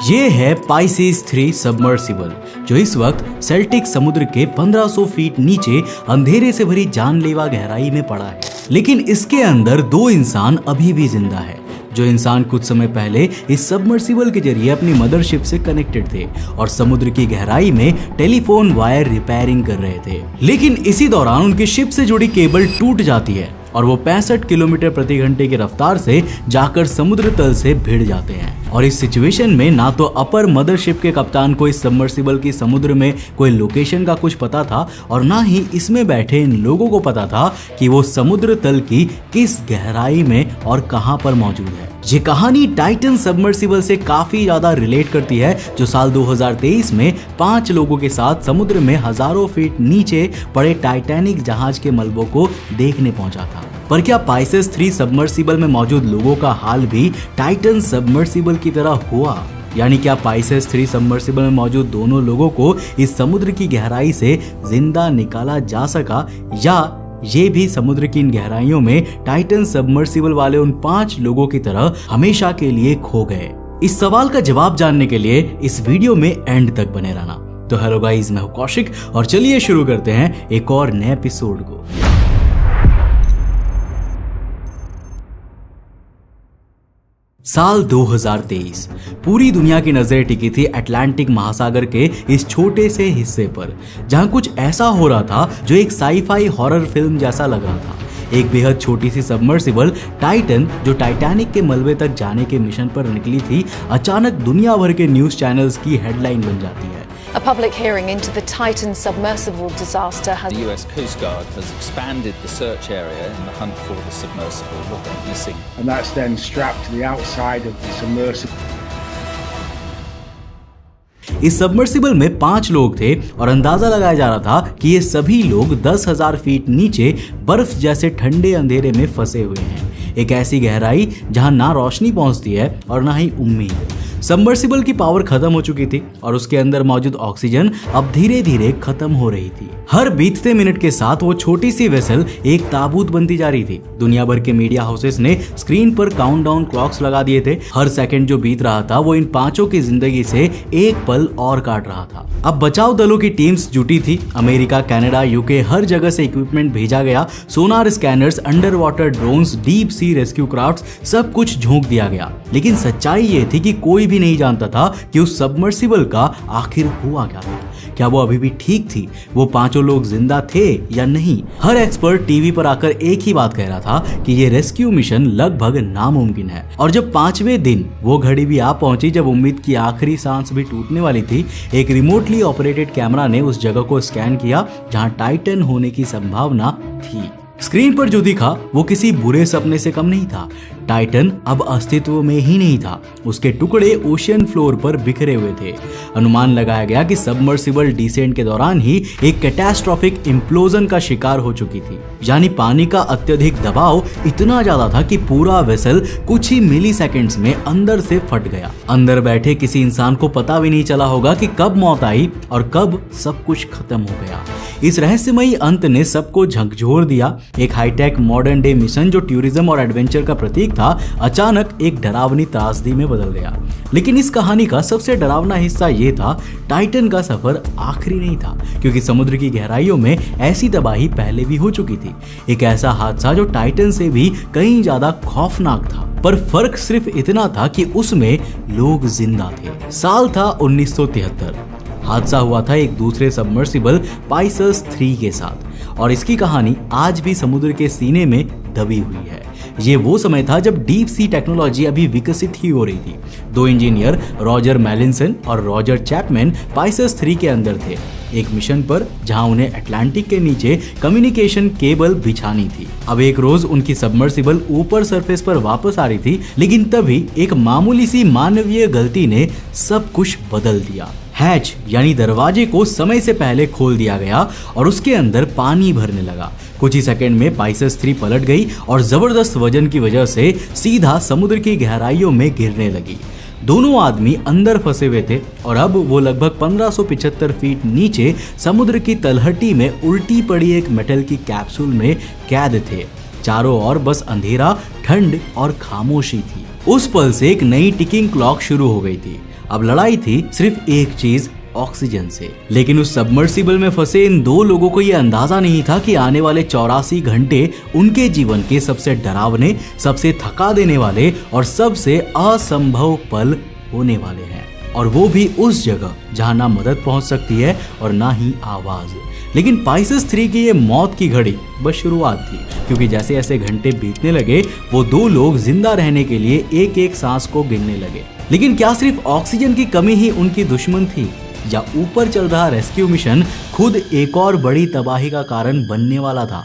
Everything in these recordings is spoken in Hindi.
ये है पाइसेस 3 सबमर्सिबल जो इस वक्त सेल्टिक समुद्र के 1500 फीट नीचे अंधेरे से भरी जानलेवा गहराई में पड़ा है। लेकिन इसके अंदर दो इंसान अभी भी जिंदा है। जो इंसान कुछ समय पहले इस सबमर्सिबल के जरिए अपनी मदरशिप से कनेक्टेड थे और समुद्र की गहराई में टेलीफोन वायर रिपेयरिंग कर रहे थे। लेकिन इसी दौरान उनकी शिप से जुड़ी केबल टूट जाती है और वो 65 किलोमीटर प्रति घंटे की रफ्तार से जाकर समुद्र तल से भिड़ जाते हैं। और इस सिचुएशन में ना तो अपर मदरशिप के कप्तान को इस सबमर्सिबल की समुद्र में कोई लोकेशन का कुछ पता था और ना ही इसमें बैठे इन लोगों को पता था कि वो समुद्र तल की किस गहराई में और कहां पर मौजूद है। ये कहानी टाइटन सबमर्सिबल से काफी ज्यादा रिलेट करती है, जो साल 2023 में 5 लोगों के साथ समुद्र में हजारों फीट नीचे पड़े टाइटैनिक जहाज के मलबों को देखने पहुंचा था। पर क्या पाइसेस 3 सबमर्सिबल में मौजूद लोगों का हाल भी टाइटन सबमर्सिबल की तरह हुआ? यानी क्या पाइसेस 3 सबमर्सिबल में मौजूद दोनों लोगों को इस समुद्र की गहराई से जिंदा निकाला जा सका, या ये भी समुद्र की इन गहराइयों में टाइटन सबमर्सिबल वाले उन 5 लोगों की तरह हमेशा के लिए खो गए? इस सवाल का जवाब जानने के लिए इस वीडियो में एंड तक बने रहना। तो हेलो गाइस, मैं हूं कौशिक और चलिए शुरू करते हैं एक और नए एपिसोड को। साल 2023 पूरी दुनिया की नजरें टिकी थी अटलांटिक महासागर के इस छोटे से हिस्से पर, जहां कुछ ऐसा हो रहा था जो एक साईफाई हॉरर फिल्म जैसा लग रहा था। एक बेहद छोटी सी सबमर्सिबल टाइटन जो टाइटैनिक के मलबे तक जाने के मिशन पर निकली थी, अचानक दुनिया भर के न्यूज चैनल्स की हेडलाइन बन जाती है। A public hearing into the Titan submersible disaster has... The US Coast Guard has expanded the search area in the hunt for the submersible that went missing. And that's then strapped to the outside of the submersible. इस सबमर्सिबल में 5 लोग थे और अंदाजा लगाया जा रहा था कि ये सभी लोग 10,000 फीट नीचे बर्फ जैसे ठंडे अंधेरे में फंसे हुए हैं। एक ऐसी गहराई जहां ना रोशनी पहुंचती है और ना ही उम्मीद। सबमर्सिबल की पावर खत्म हो चुकी थी और उसके अंदर मौजूद ऑक्सीजन अब धीरे धीरे खत्म हो रही थी। हर बीतते मिनट के साथ वो छोटी सी वेसल एक ताबूत बनती जा रही थी। दुनिया भर के मीडिया हाउसेस ने स्क्रीन पर काउंटडाउन क्लॉक्स लगा दिए थे। हर सेकंड जो बीत रहा था वो इन 5 की जिंदगी से एक पल और काट रहा था। अब बचाव दलों की टीम्स जुटी थी। अमेरिका, कनाडा, यूके, हर जगह से इक्विपमेंट भेजा गया। Sonar scanners, underwater drones, deep sea rescue craft, सब कुछ झोंक दिया गया। लेकिन सच्चाई ये थी कि कोई भी नहीं जानता था कि उस सबमर्सिबल का आखिर हुआ क्या था। क्या वो अभी भी ठीक थी? वो 5 लोग जिंदा थे या नहीं? हर एक्सपर्ट टीवी पर आकर एक ही बात कह रहा था कि ये रेस्क्यू मिशन लगभग नामुमकिन है। और जब 5वें दिन वो घड़ी भी आ पहुंची जब उम्मीद की आखिरी सांस भी टूटने वाली थी, एक रिमोटली ऑपरेटेड कैमरा ने उस जगह को स्कैन किया जहां टाइटन होने की संभावना थी। स्क्रीन पर जो दिखा वो किसी बुरे सपने से कम नहीं था। टाइटन अब अस्तित्व में ही नहीं था। उसके टुकड़े ओशियन फ्लोर पर बिखरे हुए थे। अनुमान लगाया गया कि सबमर्सिबल डिसेंट के दौरान ही एक कैटास्ट्रोफिक इम्प्लोजन का शिकार हो चुकी थी। यानी पानी का अत्यधिक दबाव इतना ज्यादा था कि पूरा वेसल कुछ ही मिली सेकेंड्स में अंदर से फट गया। अंदर बैठे किसी इंसान को पता भी नहीं चला होगा कि कब मौत आई और कब सब कुछ खत्म हो गया। इस रहस्यमयी अंत ने सबको झकझोर दिया। एक हाईटेक मॉडर्न डे मिशन जो टूरिज्म और एडवेंचर का प्रतीक था, अचानक एक डरावनी त्रासदी में बदल गया। लेकिन इस कहानी का सबसे डरावना हिस्सा ये था, टाइटन का सफर आखिरी नहीं था, क्योंकि समुद्र की गहराइयों में ऐसी तबाही पहले भी हो चुकी थी। एक ऐसा हादसा जो टाइटन से भी कहीं ज्यादा खौफनाक था, पर फर्क सिर्फ इतना था कि उसमें लोग जिंदा थे। साल था 1973। हादसा हुआ था एक दूसरे सबमर्सिबल पाइसेस 3 के साथ और इसकी कहानी आज भी समुद्र के सीने में दबी हुई है। ये वो समय था जब डीप सी टेक्नोलॉजी अभी विकसित ही हो रही थी। 2 इंजीनियर रॉजर मेलिंसन और रॉजर चैपमैन पाइसेस 3 के अंदर थे, एक मिशन पर जहां उन्हें अटलांटिक के नीचे कम्युनिकेशन केबल बिछानी थी। अब एक रोज उनकी सबमर्सिबल ऊपर सरफेस पर वापस आ रही थी, लेकिन तभी एक मामूली सी मानवीय गलती ने सब कुछ बदल दिया। हैच यानी दरवाजे को समय से पहले खोल दिया गया और उसके अंदर पानी भरने लगा। कुछ ही सेकंड में पाइसेस 3 पलट गई और जबरदस्त वजन की वजह से सीधा समुद्र की गहराइयों में गिरने लगी। दोनों आदमी अंदर फंसे हुए थे और अब वो लगभग 1575 फीट नीचे समुद्र की तलहटी में उल्टी पड़ी एक मेटल की कैप्सूल में कैद थे। चारों ओर बस अंधेरा, ठंड और खामोशी थी। उस पल से एक नई टिकिंग क्लॉक शुरू हो गई थी। अब लड़ाई थी सिर्फ एक चीज, ऑक्सीजन से। लेकिन उस सबमर्सिबल में फंसे इन 2 लोगों को यह अंदाजा नहीं था कि आने वाले 84 घंटे उनके जीवन के सबसे डरावने, सबसे थका देने वाले और सबसे असंभव पल होने वाले हैं, और वो भी उस जगह जहां ना मदद पहुंच सकती है और ना ही आवाज। लेकिन पाइसेस 3 की ये मौत की घड़ी बस शुरुआत थी, क्योंकि जैसे जैसे घंटे बीतने लगे वो 2 लोग जिंदा रहने के लिए एक एक सांस को गिनने लगे। लेकिन क्या सिर्फ ऑक्सीजन की कमी ही उनकी दुश्मन थी, या ऊपर चल रहा रेस्क्यू मिशन खुद एक और बड़ी तबाही का कारण बनने वाला था?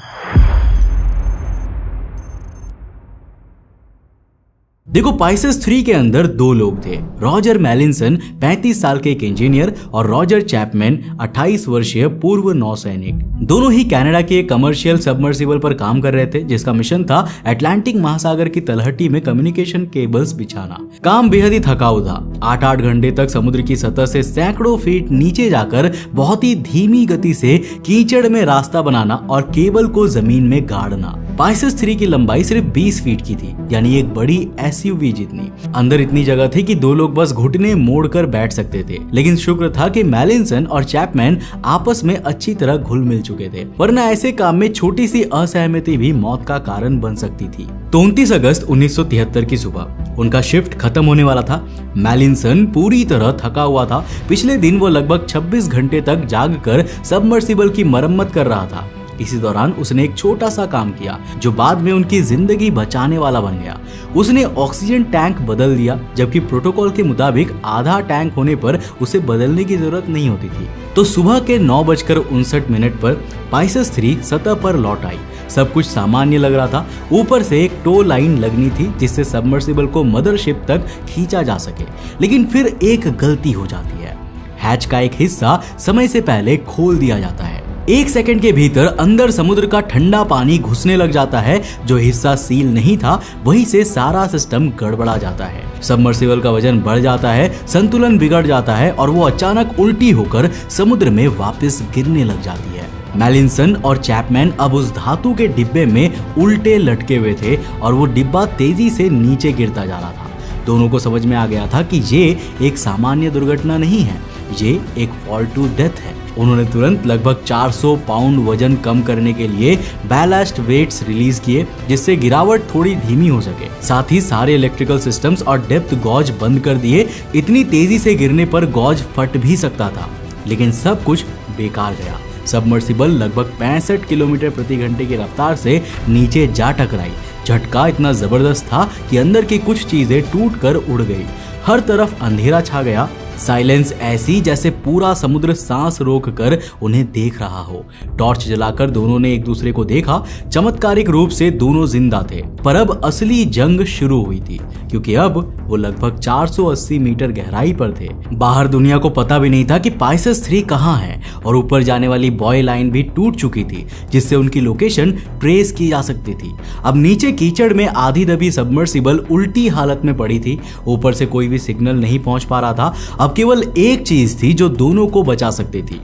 देखो, पाइसेस 3 के अंदर 2 लोग थे, रॉजर मेलिंसन 35 साल के एक इंजीनियर और रॉजर चैपमैन 28 वर्षीय पूर्व नौसैनिक। दोनों ही कनाडा के एक कमर्शियल सबमर्सिबल पर काम कर रहे थे, जिसका मिशन था अटलांटिक महासागर की तलहटी में कम्युनिकेशन केबल्स बिछाना। काम बेहद ही थकाऊ था। 8-8 घंटे तक समुद्र की सतह से सैकड़ों फीट नीचे जाकर बहुत ही धीमी गति से कीचड़ में रास्ता बनाना और केबल को जमीन में गाड़ना। पाइसेस 3 की लंबाई सिर्फ 20 फीट की थी, यानी एक बड़ी एसयूवी जितनी। अंदर इतनी जगह थी कि 2 लोग बस घुटने मोड़कर बैठ सकते थे। लेकिन शुक्र था कि मेलिंसन और चैपमैन आपस में अच्छी तरह घुल मिल चुके थे, वरना ऐसे काम में छोटी सी असहमति भी मौत का कारण बन सकती थी। तो 29 अगस्त 1973 की सुबह उनका शिफ्ट खत्म होने वाला था। मेलिंसन पूरी तरह थका हुआ था। पिछले दिन वो लगभग 26 घंटे तक जागकर सबमर्सिबल की मरम्मत कर रहा था। इसी दौरान उसने एक छोटा सा काम किया जो बाद में उनकी जिंदगी बचाने वाला बन गया। उसने ऑक्सीजन टैंक बदल दिया, जबकि प्रोटोकॉल के मुताबिक आधा टैंक होने पर उसे बदलने की जरूरत नहीं होती थी। तो सुबह के 9:59 पर पाइसेस 3 सतह पर लौट आई। सब कुछ सामान्य लग रहा था। ऊपर से एक टो लाइन लगनी थी जिससे सबमर्सिबल को मदरशिप तक खींचा जा सके। लेकिन फिर एक गलती हो जाती है। हैच का एक हिस्सा समय से पहले खोल दिया जाता है। 1 सेकंड के भीतर अंदर समुद्र का ठंडा पानी घुसने लग जाता है। जो हिस्सा सील नहीं था वहीं से सारा सिस्टम गड़बड़ा जाता है। सबमर्सिबल का वजन बढ़ जाता है, संतुलन बिगड़ जाता है और वो अचानक उल्टी होकर समुद्र में वापस गिरने लग जाती है। मेलिंसन और चैपमैन अब उस धातु के डिब्बे में उल्टे लटके हुए थे और वो डिब्बा तेजी से नीचे गिरता जा रहा था। दोनों को समझ में आ गया था कि ये एक सामान्य दुर्घटना नहीं है, ये एक फॉल टू डेथ है। उन्होंने तुरंत लगभग 400 पाउंड वजन कम करने के लिए बैलास्ट वेट्स रिलीज किए, जिससे गिरावट थोड़ी धीमी हो सके। साथ ही सारे इलेक्ट्रिकल सिस्टम्स और डेप्थ गॉज बंद कर दिए। इतनी तेजी से गिरने पर गॉज फट भी सकता था, लेकिन सब कुछ बेकार गया। सबमर्सिबल लगभग 65 किलोमीटर प्रति घंटे की रफ्तार से नीचे जा टकराई। झटका इतना जबरदस्त था कि अंदर की कुछ चीजें टूटकर उड़ गई। हर तरफ अंधेरा छा गया। साइलेंस ऐसी जैसे पूरा समुद्र सांस रोककर उन्हें देख रहा हो। टॉर्च जलाकर दोनों ने एक दूसरे को देखा। चमत्कारिक रूप से दोनों जिंदा थे, पर अब असली जंग शुरू हुई थी, क्योंकि अब वो लगभग 480 मीटर गहराई पर थे। बाहर दुनिया को पता भी नहीं था कि पाइसेस 3 कहाँ है, और ऊपर जाने वाली बॉय लाइन भी टूट चुकी थी, जिससे उनकी लोकेशन ट्रेस की जा सकती थी। अब नीचे कीचड़ में आधी दबी सबमर्सिबल उल्टी हालत में पड़ी थी। ऊपर से कोई भी सिग्नल नहीं पहुंच पा रहा था। अब केवल एक चीज थी जो दोनों को बचा सकती थी,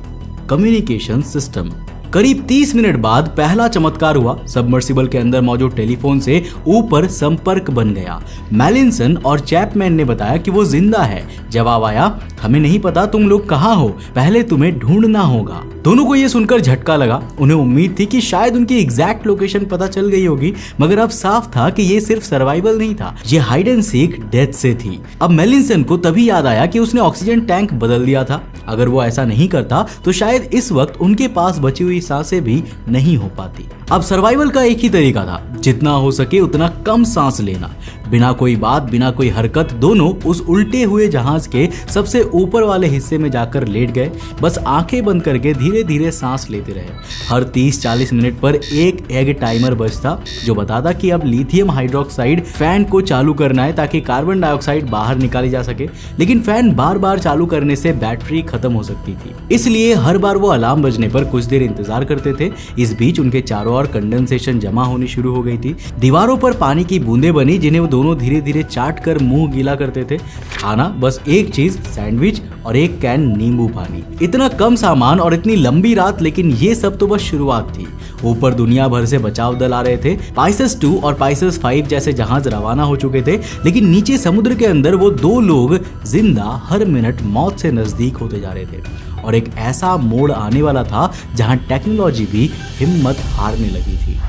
कम्युनिकेशन सिस्टम। करीब 30 मिनट बाद पहला चमत्कार हुआ। सबमर्सिबल के अंदर मौजूद टेलीफोन से ऊपर संपर्क बन गया। मेलिंसन और चैपमैन ने बताया कि वो जिंदा है। जवाब आया, हमें नहीं पता तुम लोग कहाँ हो, पहले तुम्हें ढूंढना होगा। दोनों को ये सुनकर झटका लगा। उन्हें उम्मीद थी कि शायद उनकी एग्जैक्ट लोकेशन पता चल गई होगी, मगर अब साफ था कि ये सिर्फ सर्वाइवल नहीं था, ये हाइड एंड सीक डेथ से थी। अब मेलिंसन को तभी याद आया कि उसने ऑक्सीजन टैंक बदल दिया था। अगर वो ऐसा नहीं करता तो शायद इस वक्त उनके पास बची हुई सांसें भी नहीं हो पाती। अब सर्वाइवल का एक ही तरीका था, जितना हो सके उतना कम सांस लेना। बिना कोई बात, बिना कोई हरकत दोनों उस उल्टे हुए जहाज के सबसे ऊपर वाले हिस्से में जाकर लेट गए। बस आंखें बंद करके धीरे धीरे सांस लेते रहे। हर 30-40 मिनट पर एक एग टाइमर बजता जो बताता कि अब लिथियम हाइड्रोक्साइड फैन को चालू करना है ताकि कार्बन डाइऑक्साइड बाहर निकाली जा सके। लेकिन फैन बार बार चालू करने से बैटरी खत्म हो सकती थी, इसलिए हर बार वो अलार्म बजने पर कुछ देर इंतजार करते थे। इस बीच उनके चारों ओर कंडेंसेशन जमा होनी शुरू हो गई थी। दीवारों पर पानी की बूंदें बनी जिन्हें वो दोनों धीरे धीरे चाट कर मुंह गीला करते थे। खाना बस एक चीज, सैंडविच और एक कैन नींबू पानी। इतना कम सामान और इतनी लंबी रात, लेकिन ये सब तो बस शुरुआत थी। ऊपर दुनिया भर से बचाव दल आ रहे थे। पाइसेस 2 और पाइसेस 5 जैसे जहाज रवाना हो चुके थे, लेकिन नीचे समुद्र के अंदर वो 2 लोग जिंदा हर मिनट मौत से नजदीक होते जा रहे थे। और एक ऐसा मोड़ आने वाला था जहां टेक्नोलॉजी भी हिम्मत हारने लगी थी।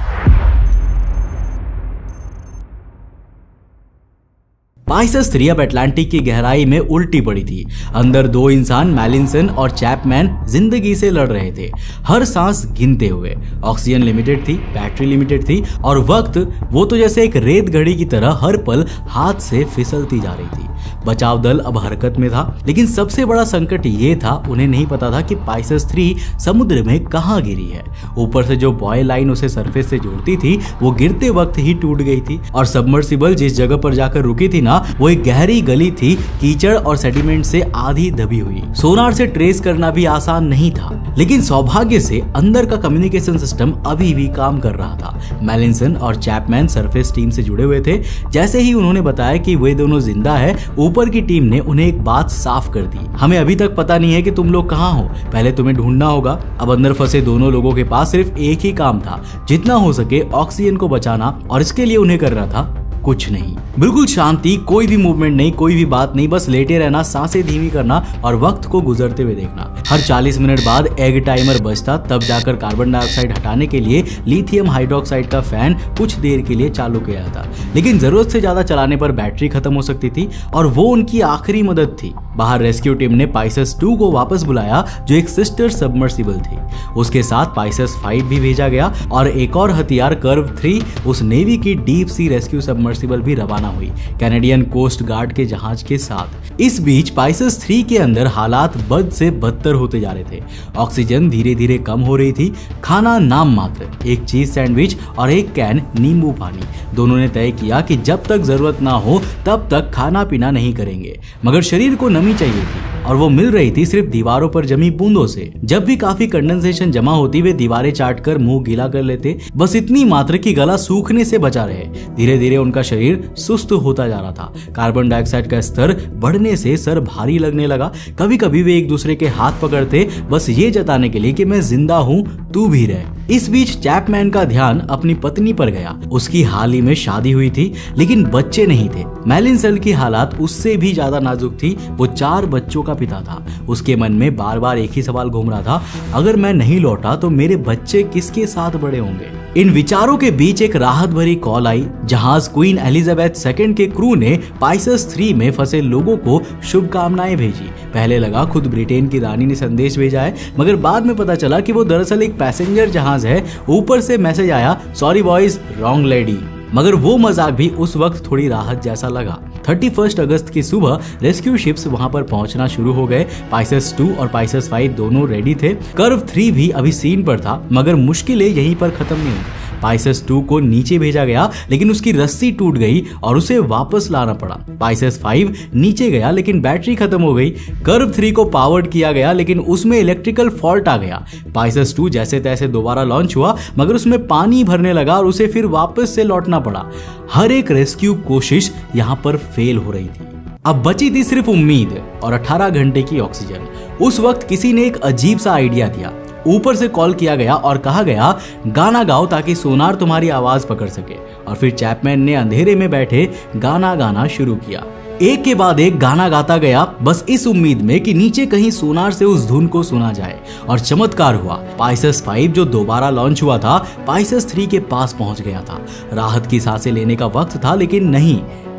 पाइसेस 3 अब अटलांटिक की गहराई में उल्टी पड़ी थी। अंदर 2 इंसान, मैलिंसन और चैपमैन, जिंदगी से लड़ रहे थे, हर सांस गिनते हुए। ऑक्सीजन लिमिटेड थी, बैटरी लिमिटेड थी और वक्त वो तो जैसे एक रेत घड़ी की तरह हर पल हाथ से फिसलती जा रही थी। बचाव दल अब हरकत में था, लेकिन सबसे बड़ा संकट ये था, उन्हें नहीं पता था कि पाइसेस 3 समुद्र में कहां गिरी है। ऊपर से जो बॉय लाइन उसे सरफेस से जोड़ती थी वो गिरते वक्त ही टूट गई थी, और सबमर्सिबल जिस जगह पर जाकर रुकी थी ना, वो एक गहरी गली थी, कीचड़ और सेडिमेंट से आधी दबी हुई। सोनार से ट्रेस करना भी आसान नहीं था, लेकिन सौभाग्य से अंदर का कम्युनिकेशन सिस्टम अभी भी काम कर रहा था। मैलिंसन और चैपमैन सरफेस टीम से जुड़े हुए थे। जैसे ही उन्होंने बताया कि वे दोनों जिंदा है, ऊपर की टीम ने उन्हें एक बात साफ कर दी, हमें अभी तक पता नहीं है कि तुम लोग कहाँ हो, पहले तुम्हें ढूंढना होगा। अब अंदर फंसे दोनों लोगों के पास सिर्फ एक ही काम था, जितना हो सके ऑक्सीजन को बचाना, और इसके लिए उन्हें करना था कुछ नहीं, बिल्कुल शांति, कोई भी मूवमेंट नहीं, कोई भी बात नहीं, बस लेटे रहना, सांसें धीमी करना और वक्त को गुजरते हुए देखना। हर 40 मिनट बाद एग टाइमर बजता, तब जाकर कार्बन डाइऑक्साइड हटाने के लिए लिथियम हाइड्रोक्साइड का फैन कुछ देर के लिए चालू किया था, लेकिन जरूरत से ज्यादा चलाने पर बैटरी खत्म हो सकती थी, और वो उनकी आखिरी मदद थी। बाहर रेस्क्यू टीम ने पाइसेस 2 को वापस बुलाया, जो एक सिस्टर सबमर्सिबल थी। उसके साथ पाइसेस 5 भी भेजा गया और एक और हथियार कर्व 3, उस नेवी की डीप सी रेस्क्यू सबमर्सिबल भी रवाना हुई, कैनेडियन कोस्ट गार्ड के जहाज के साथ। इस बीच पाइसेस 3 के अंदर हालात बद से बदतर होते जा रहे थे। ऑक्सीजन धीरे धीरे कम हो रही थी, खाना नाम मात्र, एक चीज सैंडविच और एक कैन नींबू पानी। दोनों ने तय किया कि जब तक जरूरत ना हो तब तक खाना पीना नहीं करेंगे, मगर शरीर को नमी चाहिए थी, और वो मिल रही थी सिर्फ दीवारों पर जमी बूंदों से। जब भी काफी कंडेंसेशन जमा होती, वे दीवारें चाटकर मुंह गीला कर लेते, बस इतनी मात्र कि गला सूखने से बचा रहे। धीरे धीरे उनका शरीर सुस्त होता जा रहा था। कार्बन डाइऑक्साइड का स्तर बढ़ने से सर भारी लगने लगा। कभी कभी वे एक दूसरे के हाथ पकड़ते, बस ये जताने के लिए कि मैं जिंदा हूँ, तू भी रह। इस बीच चैपमैन का ध्यान अपनी पत्नी पर गया। उसकी हाल ही में शादी हुई थी, लेकिन बच्चे नहीं थे। मैलिंसन की हालात उससे भी ज्यादा नाजुक थी। वो 4 बच्चों का पिता था। उसके मन में बार बार एक ही सवाल घूम रहा था, अगर मैं नहीं लौटा तो मेरे बच्चे किसके साथ बड़े होंगे। इन विचारों के बीच एक राहत भरी कॉल आई। जहाज क्वीन एलिजाबेथ II के क्रू ने पाइसेस 3 में फंसे लोगों को शुभकामनाएं भेजी। पहले लगा खुद ब्रिटेन की रानी ने संदेश भेजा है, मगर बाद में पता चला कि वो दरअसल एक पैसेंजर जहाज है। ऊपर से मैसेज आया, सॉरी बॉयज, रॉन्ग लेडी। मगर वो मजाक भी उस वक्त थोड़ी राहत जैसा लगा। 31 अगस्त की सुबह रेस्क्यू शिप्स वहां पर पहुंचना शुरू हो गए। पाइसेस 2 और पाइसेस 5 दोनों रेडी थे। कर्व 3 भी अभी सीन पर था, मगर मुश्किलें यहीं पर खत्म नहीं हुई। पाइसेस 2 को नीचे भेजा गया, लेकिन उसकी रस्सी टूट गई और उसे वापस लाना पड़ा। पाइसेस 5 नीचे गया, लेकिन बैटरी खत्म हो गई। कर्व 3 को पावर्ड किया गया, लेकिन उसमें इलेक्ट्रिकल फॉल्ट आ गया। पाइसेस 2 जैसे तैसे दोबारा लॉन्च हुआ, मगर उसमें पानी भरने लगा और उसे फिर वापस से लौटना पड़ा। हर एक रेस्क्यू कोशिश यहाँ पर फेल हो रही थी। अब बची थी सिर्फ उम्मीद और 18 घंटे की ऑक्सीजन। उस वक्त किसी ने एक अजीब सा आइडिया दिया। ऊपर से कॉल किया गया और कहा गया, गाना गाओ ताकि सोनार तुम्हारी आवाज पकड़ सके। और फिर चैपमैन ने अंधेरे में बैठे गाना गाना शुरू किया। एक के बाद एक गाना गाता गया, बस इस उम्मीद में कि नीचे कहीं सोनार से उस धुन को सुना जाए। और चमत्कार हुआ। पाइसेस 5 जो दोबारा लॉन्च हुआ था, पाइसेस 3 के पास पहुंच गया था। राहत की सांसें लेने का वक्त था, लेकिन नहीं,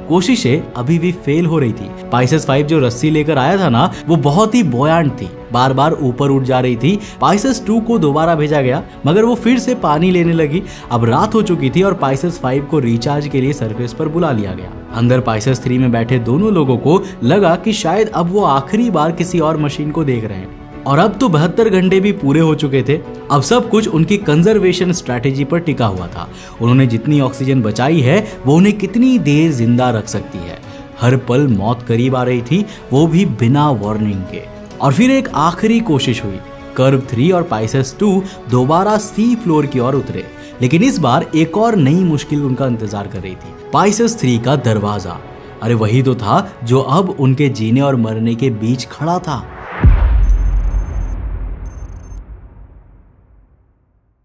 कोशिशें अभी भी फेल हो रही थी। पाइसेस 5 जो रस्सी लेकर आया था ना, वो बहुत ही बोयांट थी, बार बार ऊपर उठ जा रही थी। पाइसेस 2 को दोबारा भेजा गया, मगर वो फिर से पानी लेने लगी। अब रात हो चुकी थी और पाइसेस 5 को रिचार्ज के लिए सरफेस पर बुला लिया गया। अंदर पाइसेस 3 में बैठे दोनों लोगों को लगा कि शायद अब वो आखिरी बार किसी और मशीन को देख रहे हैं। और अब तो 72 घंटे भी पूरे हो चुके थे। अब सब कुछ उनकी कंजर्वेशन स्ट्रैटेजी पर टिका हुआ था। उन्होंने जितनी ऑक्सीजन बचाई है, वो उन्हें कितनी देर जिंदा रख सकती है। हर पल मौत करीब आ रही थी, वो भी बिना वार्निंग के। और फिर एक आखिरी कोशिश हुई। कर्व 3 और पाइसेस 2 दोबारा सी फ्लोर की ओर उतरे, लेकिन इस बार एक और नई मुश्किल उनका इंतजार कर रही थी, पाइसेस 3 का दरवाजा। अरे वही तो था जो अब उनके जीने और मरने के बीच खड़ा था।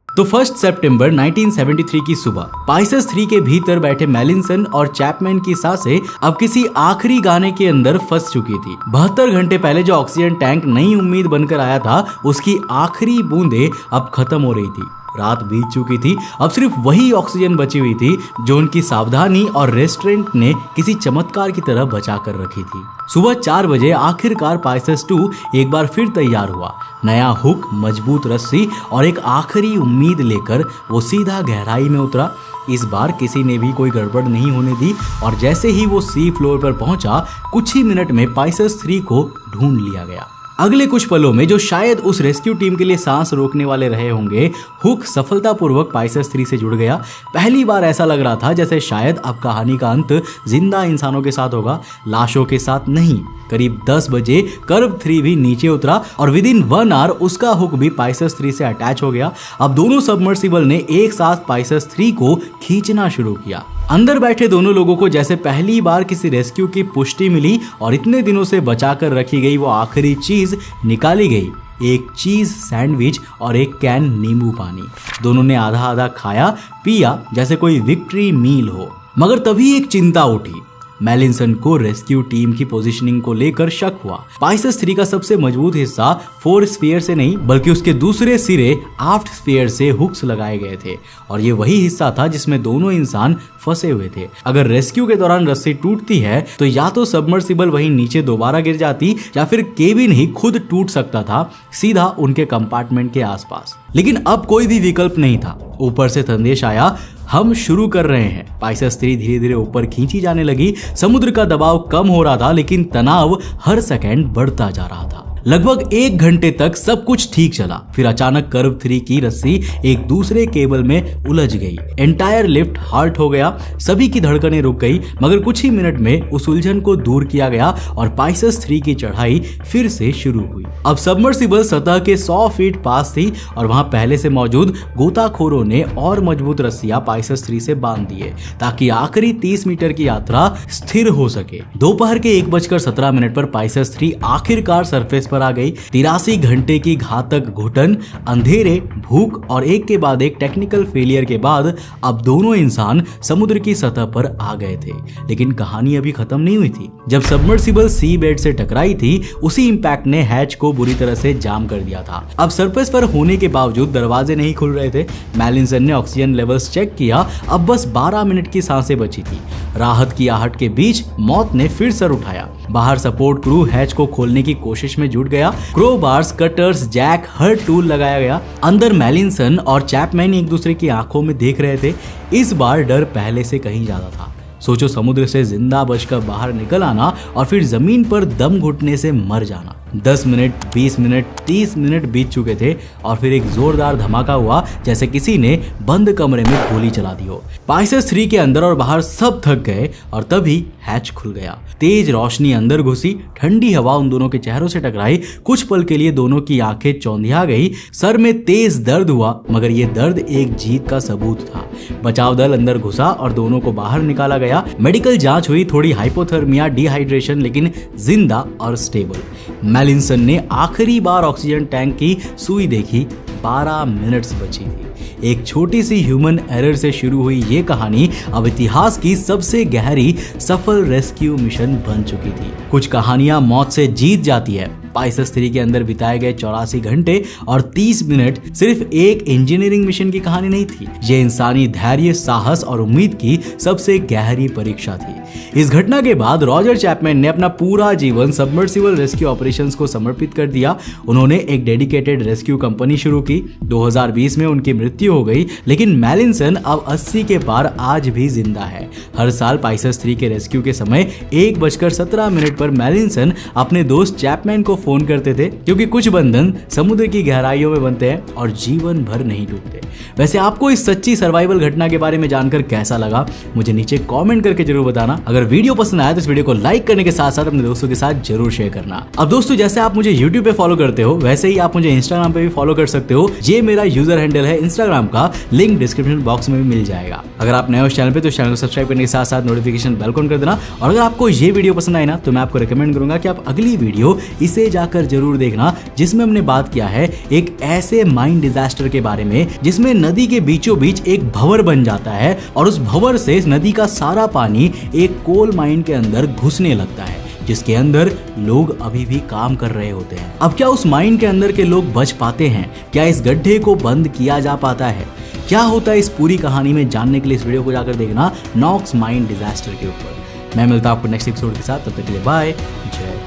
तो 1 सितंबर 1973 की सुबह पाइसेस 3 के भीतर बैठे मेलिनसन और चैपमैन की सांसें अब किसी आखिरी गाने के अंदर फंस चुकी थी। 72 घंटे पहले जो ऑक्सीजन टैंक नई उम्मीद बनकर आया था, उसकी आखिरी बूंदें अब खत्म हो रही थी। रात बीत चुकी थी, अब सिर्फ वही ऑक्सीजन बची हुई थी जो उनकी सावधानी और रेस्टोरेंट ने किसी चमत्कार की तरह बचा कर रखी थी। सुबह 4 बजे आखिरकार पाइसेस 2 एक बार फिर तैयार हुआ। नया हुक, मजबूत रस्सी और एक आखिरी उम्मीद लेकर वो सीधा गहराई में उतरा। इस बार किसी ने भी कोई गड़बड़ नहीं होने दी और जैसे ही वो सी फ्लोर पर पहुंचा, कुछ ही मिनट में पाइसेस 3 को ढूंढ लिया गया। अगले कुछ पलों में जो शायद उस रेस्क्यू टीम के लिए सांस रोकने वाले रहे होंगे, हुक सफलतापूर्वक पाइसेस 3 से जुड़ गया। पहली बार ऐसा लग रहा था जैसे शायद अब कहानी का अंत जिंदा इंसानों के साथ होगा, लाशों के साथ नहीं। करीब 10 बजे कर्व 3 भी नीचे उतरा और विद इन 1 आवर उसका हुक भी पाइसेस 3 से अटैच हो गया। अब दोनों सबमर्सिबल ने एक साथ पाइसेस 3 को खींचना शुरू किया। अंदर बैठे दोनों लोगों को जैसे पहली बार किसी रेस्क्यू की पुष्टि मिली और इतने दिनों से बचाकर रखी गई वो आखिरी चीज निकाली गई, एक चीज सैंडविच और एक कैन नींबू पानी। दोनों ने आधा आधा खाया पिया जैसे कोई विक्ट्री मील हो। मगर तभी एक चिंता उठी। मेलिनसन को रेस्क्यू टीम की पोजीशनिंग को लेकर शक हुआ। पाइसेस 3 का सबसे मजबूत हिस्सा 4 स्फीयर से नहीं बल्कि उसके दूसरे सिरे 8 स्फीयर से हुक्स लगाए गए थे और ये वही हिस्सा था जिसमें दोनों इंसान फंसे हुए थे। अगर रेस्क्यू के दौरान रस्सी टूटती है तो या तो सबमर्सिबल वहीं नीचे दोबारा गिर जाती या फिर केबिन ही खुद टूट सकता था सीधा उनके कंपार्टमेंट के आसपास। लेकिन अब कोई भी विकल्प नहीं था। ऊपर से संदेश आया, हम शुरू कर रहे हैं। पाइसेस 3 धीरे धीरे ऊपर खींची जाने लगी। समुद्र का दबाव कम हो रहा था लेकिन तनाव हर सेकंड बढ़ता जा रहा था। लगभग 1 घंटे तक सब कुछ ठीक चला। फिर अचानक कर्व 3 की रस्सी एक दूसरे केबल में उलझ गई। एंटायर लिफ्ट हाल्ट हो गया। सभी की धड़कनें रुक गई। मगर कुछ ही मिनट में उस उलझन को दूर किया गया और पाइसेस 3 की चढ़ाई फिर से शुरू हुई। अब सबमर्सिबल सतह के 100 फीट पास थी और वहां पहले से मौजूद गोताखोरों ने और मजबूत रस्सियां पाइसेस 3 से बांध दिए ताकि आखिरी 30 मीटर की यात्रा स्थिर हो सके। दोपहर के 1:17 पर पाइसेस 3 आखिरकार सरफेस पर आ गई। 83 घंटे की घातक घुटन, अंधेरे, भूख और एक के बाद एक टेक्निकल फेलियर के बाद अब दोनों इंसान समुद्र की सतह पर आ गए थे। लेकिन कहानी अभी खत्म नहीं हुई थी। जब सबमर्सिबल सी बेड से टकराई थी, उसी इंपैक्ट ने हैच को बुरी तरह से जाम कर दिया था। अब सरफेस पर होने के बावजूद दरवाजे नहीं खुल रहे थे। मेलिनसन ने ऑक्सीजन लेवल्स चेक किया। अब बस 12 मिनट की सांसें बची थी। राहत की आहट के बीच मौत ने फिर सर उठाया। बाहर सपोर्ट क्रू हैच को खोलने की कोशिश में जुट गया। क्रोबार्स, कटर्स, जैक, हर टूल लगाया गया। अंदर मेलिनसन और चैपमैन एक दूसरे की आंखों में देख रहे थे। इस बार डर पहले से कहीं ज्यादा था। सोचो, समुद्र से जिंदा बचकर बाहर निकल आना और फिर जमीन पर दम घुटने से मर जाना। 10 मिनट, 20 मिनट, 30 मिनट बीत चुके थे और फिर एक जोरदार धमाका हुआ जैसे किसी ने बंद कमरे में गोली चला दी हो। पाइसेस 3 के अंदर और बाहर सब थक गए और तभी हैच खुल गया। तेज रोशनी अंदर घुसी। ठंडी हवा उन दोनों के चेहरों से टकराई। कुछ पल के लिए दोनों की आंखें चौंधिया गई। सर में तेज दर्द हुआ मगर ये दर्द एक जीत का सबूत था। बचाव दल अंदर घुसा और दोनों को बाहर निकाला गया। मेडिकल जांच हुई, थोड़ी हाइपोथर्मिया, डिहाइड्रेशन, लेकिन जिंदा और स्टेबल। मेलिनसन ने आखिरी बार ऑक्सीजन टैंक की सुई देखी। 12 मिनट्स बची थी। एक छोटी सी ह्यूमन एरर से शुरू हुई ये कहानी अब इतिहास की सबसे गहरी सफल रेस्क्यू मिशन बन चुकी थी। कुछ कहानियां मौत से जीत जाती है। पाइसेस 3 के अंदर बिताए गए 84 घंटे और 30 मिनट सिर्फ एक इंजीनियरिंग मिशन की कहानी नहीं थी। ये इंसानी धैर्य, साहस और उम्मीद की सबसे गहरी परीक्षा थी। इस घटना के बाद रॉजर चैपमैन ने अपना पूरा जीवन सबमर्सिबल रेस्क्यू ऑपरेशंस को समर्पित कर दिया। उन्होंने एक डेडिकेटेड रेस्क्यू कंपनी शुरू की। 2020 में उनकी मृत्यु हो गई, लेकिन मेलिनसन अब 80 के पार आज भी जिंदा है। हर साल पाइसेस 3 के रेस्क्यू के समय 1:17 पर मेलिनसन अपने दोस्त चैपमैन को फोन करते थे, क्योंकि कुछ बंधन समुद्र की गहराइयों में बनते हैं और जीवन भर नहीं टूटते। वैसे आपको इस सच्ची सर्वाइवल घटना के बारे में जानकर कैसा लगा, मुझे नीचे कमेंट करके जरूर बताना। अगर वीडियो पसंद आया तो इस वीडियो को लाइक करने के साथ साथ अपने दोस्तों के साथ जरूर शेयर करना। अब दोस्तों जैसे आप मुझे YouTube पे फॉलो करते हो वैसे ही आप मुझे Instagram पे भी फॉलो कर सकते हो। ये मेरा यूजर हैंडल है Instagram का, लिंक डिस्क्रिप्शन बॉक्स में भी मिल जाएगा। अगर आप नए हो चैनल पे तो चैनल को सब्सक्राइब करने के साथ साथ नोटिफिकेशन बेल ऑन कर देना। और अगर आपको ये वीडियो पसंद आई ना तो मैं आपको रिकमेंड करूंगा कि आप अगली वीडियो इसे जाकर जरूर देखना, जिसमें हमने बात किया है एक ऐसे माइन डिजास्टर के बारे में जिसमें नदी के बीचों बीच एक भंवर बन जाता है और उस भंवर से नदी का सारा पानी एक कोल माइन के अंदर घुसने लगता है, जिसके अंदर लोग अभी भी काम कर रहे होते हैं। अब क्या उस माइन के अंदर के लोग बच पाते हैं? क्या इस गड्ढे को बंद किया जा पाता है? क्या होता है इस पूरी कहानी में जानने के लिए इस वीडियो को जाकर देखना नॉक्स माइन डिजास्टर के ऊपर। मैं मिलता हूं आपको नेक्स्ट एपिसोड के साथ, तब तक के लिए बाय, जय